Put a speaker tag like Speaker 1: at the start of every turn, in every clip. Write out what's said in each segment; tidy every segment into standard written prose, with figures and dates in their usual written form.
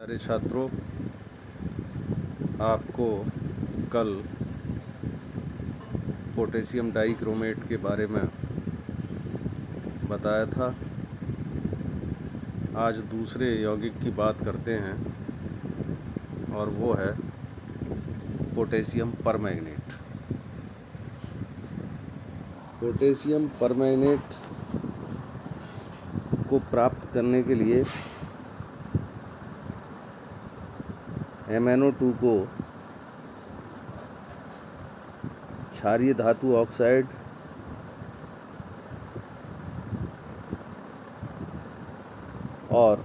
Speaker 1: अरे छात्रों, आपको कल पोटेशियम डाइक्रोमेट के बारे में बताया था। आज दूसरे यौगिक की बात करते हैं और वो है पोटेशियम परमैंगनेट। पोटेशियम परमैंगनेट को प्राप्त करने के लिए MnO2 को क्षारीय धातु ऑक्साइड और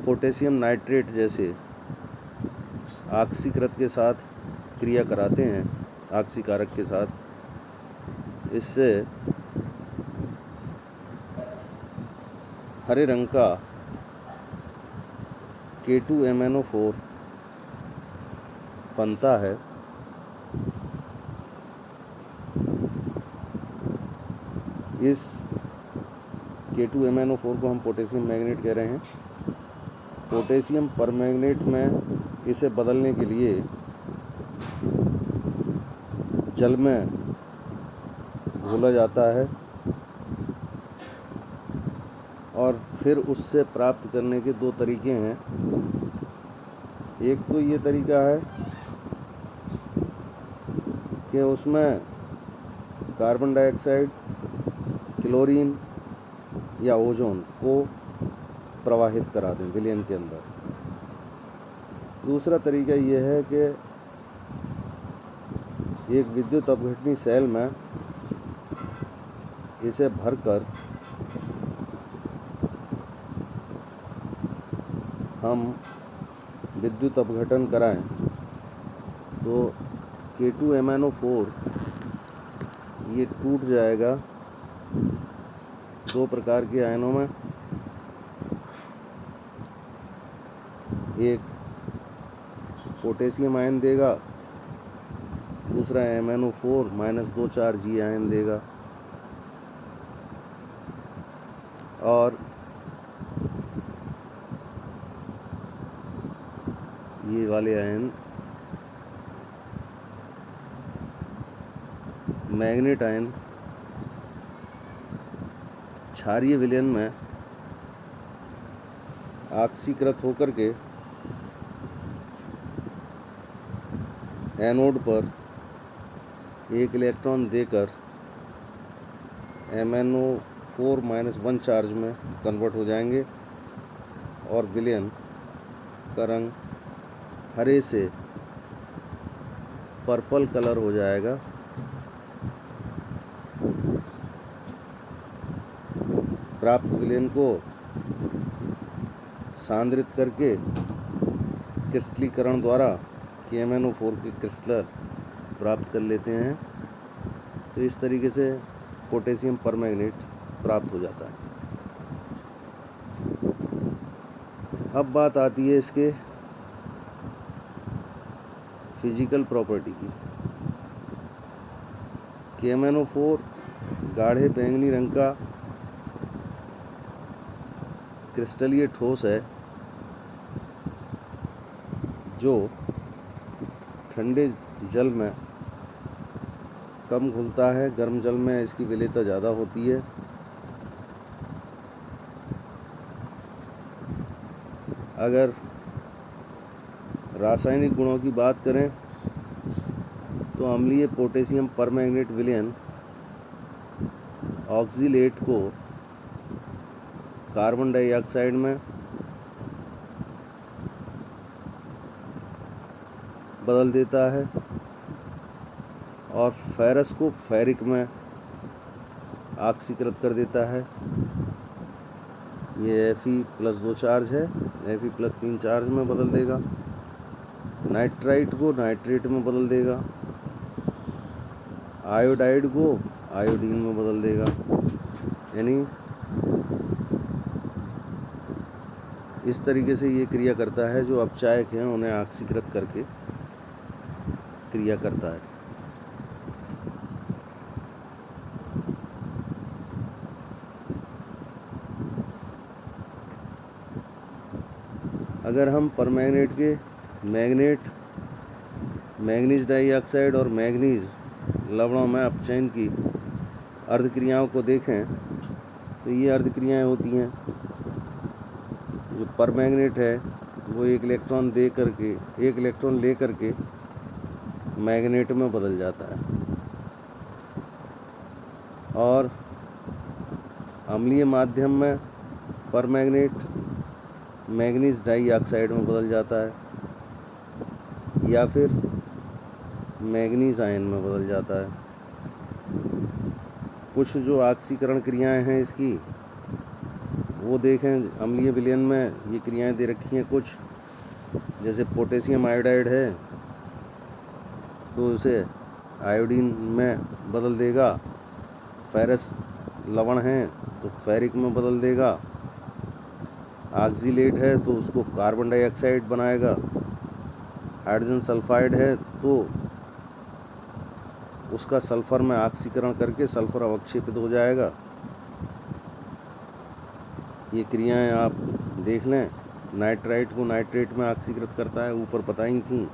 Speaker 1: पोटेशियम नाइट्रेट जैसे ऑक्सीकृत के साथ क्रिया कराते हैं, ऑक्सीकारक के साथ। इससे हरे रंग का K2MnO4 बनता है। इस K2MnO4 को हम पोटेशियम मैग्नेट कह रहे हैं। पोटेशियम परमैंगनेट में इसे बदलने के लिए जल में घोला जाता है और फिर उससे प्राप्त करने के दो तरीके हैं। एक तो ये तरीका है कि उसमें कार्बन डाइऑक्साइड, क्लोरीन या ओजोन को प्रवाहित करा दें विलयन के अंदर। दूसरा तरीका ये है कि एक विद्युत अपघटनी सेल में इसे भरकर हम विद्युत अपघटन कराएं तो K2MnO4 ये टूट जाएगा दो प्रकार के आयनों में। एक पोटेशियम आयन देगा, दूसरा MnO4 -2 चार्ज ये आयन देगा। और ये वाले आयन मैग्नेट आयन क्षारीय विलयन में ऑक्सीकृत होकर के एनोड पर एक इलेक्ट्रॉन देकर MnO4 -1 चार्ज में कन्वर्ट हो जाएंगे और विलयन का रंग हरे से पर्पल कलर हो जाएगा। प्राप्त विलयन को सांद्रित करके क्रिस्टलीकरण द्वारा MnO4 के क्रिस्टल प्राप्त कर लेते हैं। तो इस तरीके से पोटेशियम परमैंगनेट प्राप्त हो जाता है। अब बात आती है इसके फिजिकल प्रॉपर्टी की। MnO4 गाढ़े बैंगनी रंग का क्रिस्टलीय ठोस है जो ठंडे जल में कम घुलता है। गर्म जल में इसकी विलेयता ज़्यादा होती है। अगर रासायनिक गुणों की बात करें तो अम्लीय पोटेशियम परमैंगनेट विलयन ऑक्सीलेट को कार्बन डाइऑक्साइड में बदल देता है और फेरस को फेरिक में ऑक्सीकृत कर देता है। ये Fe+2 चार्ज है, Fe+3 चार्ज में बदल देगा। नाइट्राइट को नाइट्रेट में बदल देगा। आयोडाइड को आयोडीन में बदल देगा। यानी इस तरीके से ये क्रिया करता है। जो अपचायक हैं उन्हें ऑक्सीकृत करके क्रिया करता है। अगर हम परमैंगनेट के मैग्नेट, मैंगनीज डाइऑक्साइड और मैंगनीज लवणों में अपचयन की अर्धक्रियाओं को देखें तो ये अर्धक्रियाएँ होती हैं। जो परमैंगनेट है वो एक इलेक्ट्रॉन ले करके मैग्नेट में बदल जाता है और अम्लीय माध्यम में परमैंगनेट मैंगनीज डाइऑक्साइड में बदल जाता है या फिर मैंगनीज आयन में बदल जाता है। कुछ जो ऑक्सीकरण क्रियाएं हैं इसकी वो देखें, अम्लीय विलयन में ये क्रियाएं दे रखी हैं कुछ, जैसे पोटेशियम आयोडाइड है तो उसे आयोडीन में बदल देगा, फेरस लवण है तो फेरिक में बदल देगा, ऑक्सीलेट है तो उसको कार्बन डाइऑक्साइड बनाएगा, हाइड्रोजन सल्फाइड है तो उसका सल्फर में ऑक्सीकरण करके सल्फर अवक्षेपित हो जाएगा। ये क्रियाएं आप देख लें। नाइट्राइट को नाइट्रेट में ऑक्सीकृत करता है, ऊपर बताई थी।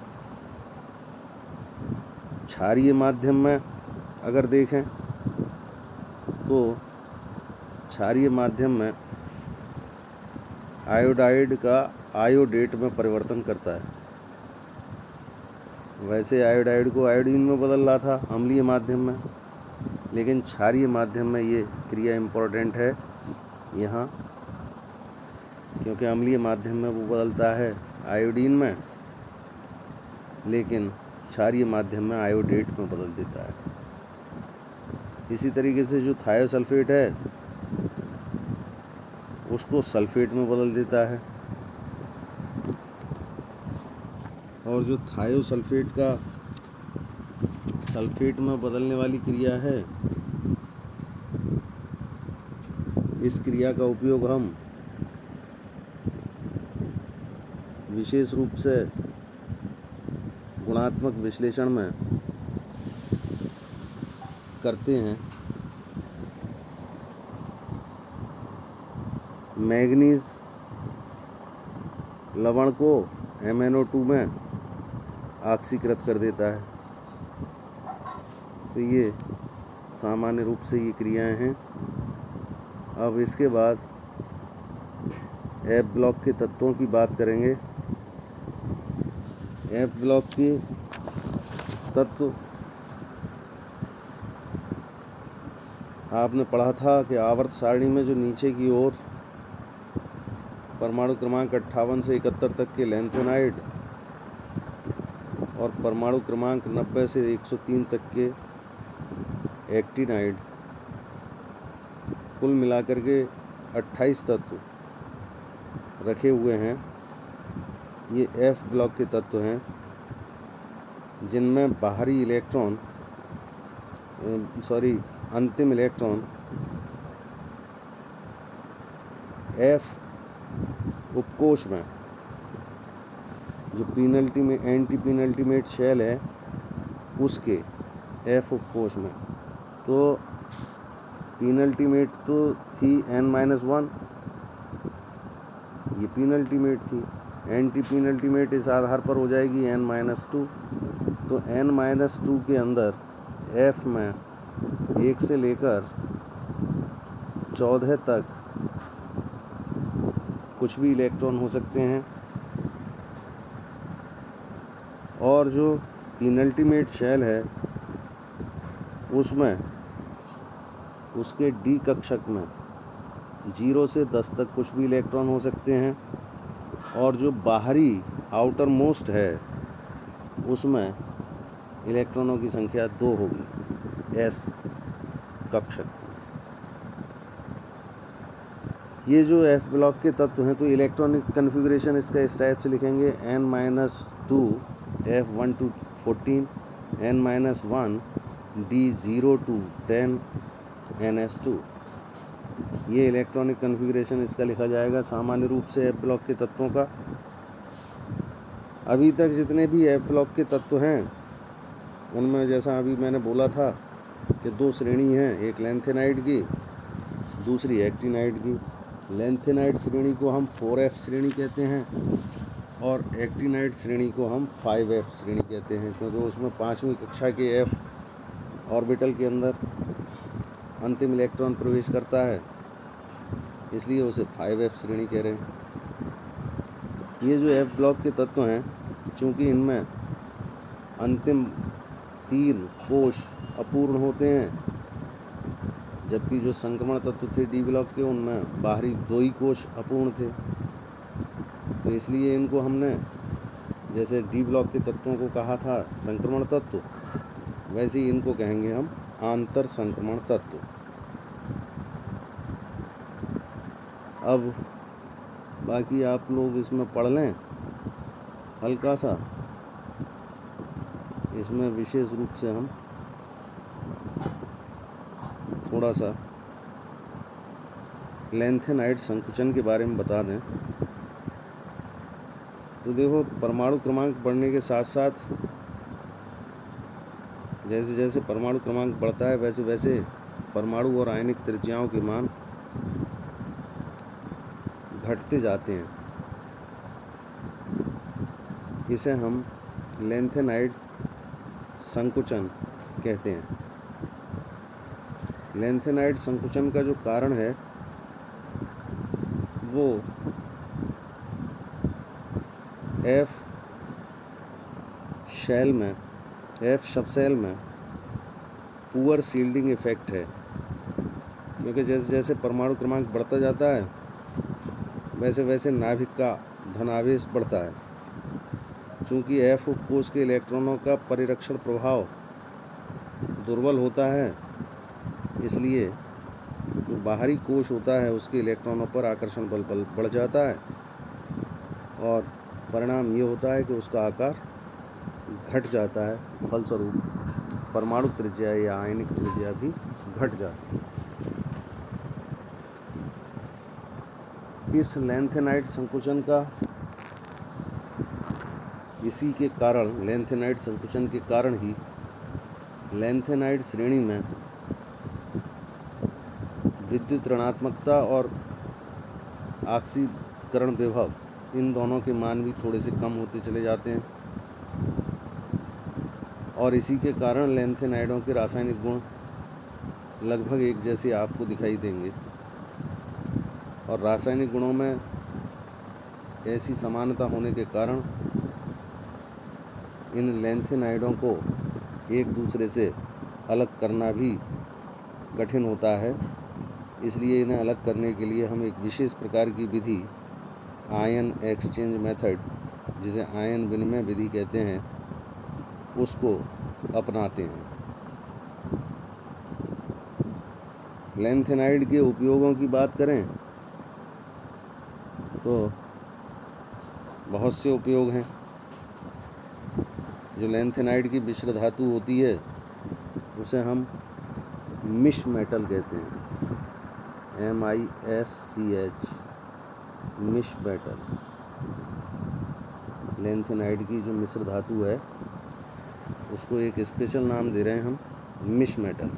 Speaker 1: क्षारीय माध्यम में अगर देखें तो क्षारीय माध्यम में आयोडाइड का आयोडेट में परिवर्तन करता है। वैसे आयोडाइड को आयोडीन में बदल रहा था अम्लीय माध्यम में, लेकिन क्षारीय माध्यम में ये क्रिया इम्पोर्टेंट है यहाँ, क्योंकि अम्लीय माध्यम में वो बदलता है आयोडीन में, लेकिन क्षारीय माध्यम में आयोडेट में बदल देता है। इसी तरीके से जो थायोसल्फेट है उसको सल्फेट में बदल देता है, और जो थायोसल्फेट का सल्फेट में बदलने वाली क्रिया है, इस क्रिया का उपयोग हम विशेष रूप से गुणात्मक विश्लेषण में करते हैं। मैंगनीज लवण को MnO2 में ऑक्सीकृत कर देता है। तो ये सामान्य रूप से ये क्रियाएं हैं। अब इसके बाद F ब्लॉक के तत्वों की बात करेंगे। F ब्लॉक के तत्व आपने पढ़ा था कि आवर्त सारणी में जो नीचे की ओर परमाणु क्रमांक 58 से 71 तक के लैंथेनाइड और परमाणु क्रमांक 90 से 103 तक के एक्टिनाइड, कुल मिलाकर के 28 तत्व रखे हुए हैं। ये F ब्लॉक के तत्व हैं जिनमें बाहरी इलेक्ट्रॉन अंतिम इलेक्ट्रॉन F उपकोश में, जो एंटी पेनल्टीमेट शेल है उसके F उपकोश में, तो पेनल्टीमेट तो थी N-1, ये पेनल्टीमेट थी। एंटी पेनल्टीमेट इस आधार पर हो जाएगी N-2, तो N-2 के अंदर F में 1 से लेकर 14 तक कुछ भी इलेक्ट्रॉन हो सकते हैं, और जो पेनल्टीमेट शेल है उसमें उसके D कक्षक में 0 से 10 तक कुछ भी इलेक्ट्रॉन हो सकते हैं, और जो बाहरी आउटर मोस्ट है उसमें इलेक्ट्रॉनों की संख्या 2 होगी S कक्षक। ये जो F ब्लॉक के तत्व हैं, तो इलेक्ट्रॉनिक कन्फिग्रेशन इसका इस टाइप से लिखेंगे N-2 F1 to 14, N-1 D0 to 10 NS2। ये इलेक्ट्रॉनिक कन्फिग्रेशन इसका लिखा जाएगा सामान्य रूप से F ब्लॉक के तत्वों का। अभी तक जितने भी F ब्लॉक के तत्व हैं उनमें जैसा अभी मैंने बोला था कि 2 श्रेणी हैं, एक लैंथेनाइड की, दूसरी एक्टिनाइड की। लैंथेनाइड श्रेणी को हम 4F श्रेणी कहते हैं और एक्टिनाइड श्रेणी को हम 5F श्रेणी कहते हैं, क्योंकि उसमें 5वीं कक्षा के F ऑर्बिटल के अंदर अंतिम इलेक्ट्रॉन प्रवेश करता है, इसलिए उसे 5F श्रेणी कह रहे हैं। ये जो F ब्लॉक के तत्व हैं, चूँकि इनमें अंतिम 3 कोश अपूर्ण होते हैं, जबकि जो संक्रमण तत्व थे D ब्लॉक के, उनमें बाहरी 2 ही कोश अपूर्ण थे। तो इसलिए इनको हमने जैसे D ब्लॉक के तत्वों को कहा था संक्रमण तत्व, वैसे ही इनको कहेंगे हम आंतर संक्रमण तत्व। अब बाकी आप लोग इसमें पढ़ लें हल्का सा, इसमें विशेष रूप से हम थोड़ा सा लैंथेनाइड संकुचन के बारे में बता दें। तो देखो, परमाणु क्रमांक बढ़ने के साथ साथ जैसे जैसे परमाणु क्रमांक बढ़ता है, वैसे वैसे परमाणु और आयनिक त्रिज्याओं के मान घटते जाते हैं। इसे हम लैंथेनाइड संकुचन कहते हैं। लैंथेनाइड संकुचन का जो कारण है वो F सबसेल में पुअर शील्डिंग इफेक्ट है, क्योंकि जैसे जैसे परमाणु क्रमांक बढ़ता जाता है, वैसे वैसे नाभिक का धनावेश बढ़ता है। चूँकि F कोश के इलेक्ट्रॉनों का परिरक्षण प्रभाव दुर्बल होता है, इसलिए जो बाहरी कोश होता है उसके इलेक्ट्रॉनों पर आकर्षण बल बढ़ जाता है, और परिणाम ये होता है कि उसका आकार घट जाता है। फलस्वरूप परमाणु त्रिज्या या आयनिक त्रिज्या भी घट जाती है। इस लैंथेनाइड संकुचन का इसी के कारण, लैंथेनाइड संकुचन के कारण ही लैंथेनाइड श्रेणी में विद्युत ऋणात्मकता और ऑक्सीकरण विभव, इन दोनों के मान भी थोड़े से कम होते चले जाते हैं, और इसी के कारण लैंथेनाइडों के रासायनिक गुण लगभग एक जैसे आपको दिखाई देंगे। और रासायनिक गुणों में ऐसी समानता होने के कारण इन लैंथेनाइडों को एक दूसरे से अलग करना भी कठिन होता है। इसलिए इन्हें अलग करने के लिए हम एक विशेष प्रकार की विधि, आयन एक्सचेंज मेथड, जिसे आयन विनिमय विधि कहते हैं, उसको अपनाते हैं। लैंथेनाइड के उपयोगों की बात करें तो बहुत से उपयोग हैं। जो लैंथेनाइड की मिश्र धातु होती है उसे हम मिश मेटल कहते हैं, MISCH, मिश मेटल। लैंथेनाइड की जो मिश्र धातु है उसको एक स्पेशल नाम दे रहे हैं हम, मिश मेटल।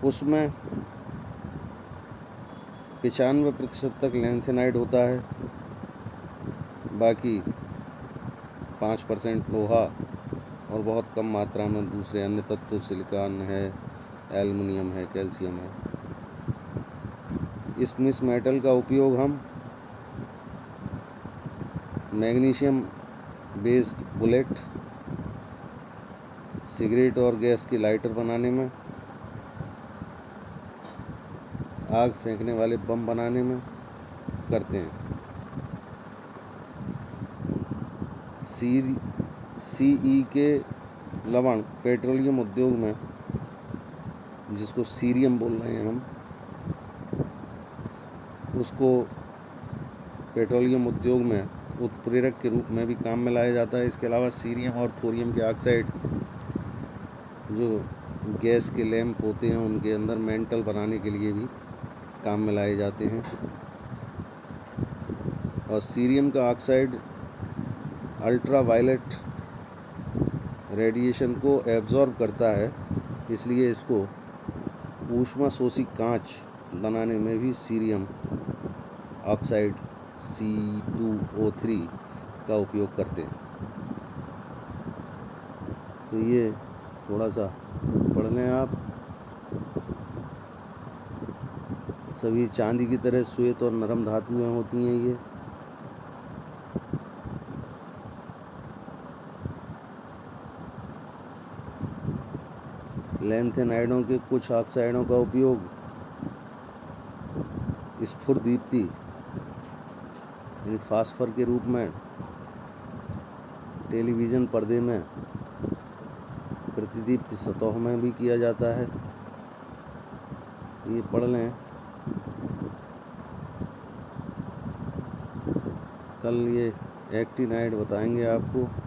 Speaker 1: उसमें 95% तक लैंथेनाइड होता है, बाकी 5% लोहा और बहुत कम मात्रा में दूसरे अन्य तत्व, सिलिकॉन है, एल्युमिनियम है, कैल्शियम है। इस मिश मेटल का उपयोग हम मैग्नीशियम बेस्ड बुलेट, सिगरेट और गैस की लाइटर बनाने में, आग फेंकने वाले बम बनाने में करते हैं। CE के लवण पेट्रोलियम उद्योग में, जिसको सीरियम बोल रहे हैं हम, उसको पेट्रोलियम उद्योग में उत्प्रेरक के रूप में भी काम में लाया जाता है। इसके अलावा सीरियम और थोरियम के ऑक्साइड, जो गैस के लैंप होते हैं उनके अंदर मेंटल बनाने के लिए भी काम में लाए जाते हैं। और सीरियम का ऑक्साइड अल्ट्रा वायलेट रेडिएशन को एब्जॉर्ब करता है, इसलिए इसको ऊष्मा शोषी कांच बनाने में भी सीरियम ऑक्साइड C2O3 का उपयोग करते हैं। तो ये थोड़ा सा पढ़ लें आप। सभी चांदी की तरह श्वेत और नरम धातुएं होती हैं ये। लैंथेनाइडों के कुछ ऑक्साइडों का उपयोग स्फुरदीप्ति यानी फास्फर के रूप में टेलीविज़न पर्दे में प्रतिदीप्ति सतहों में भी किया जाता है। ये पढ़ लें। कल ये एक्टिनाइड बताएंगे आपको।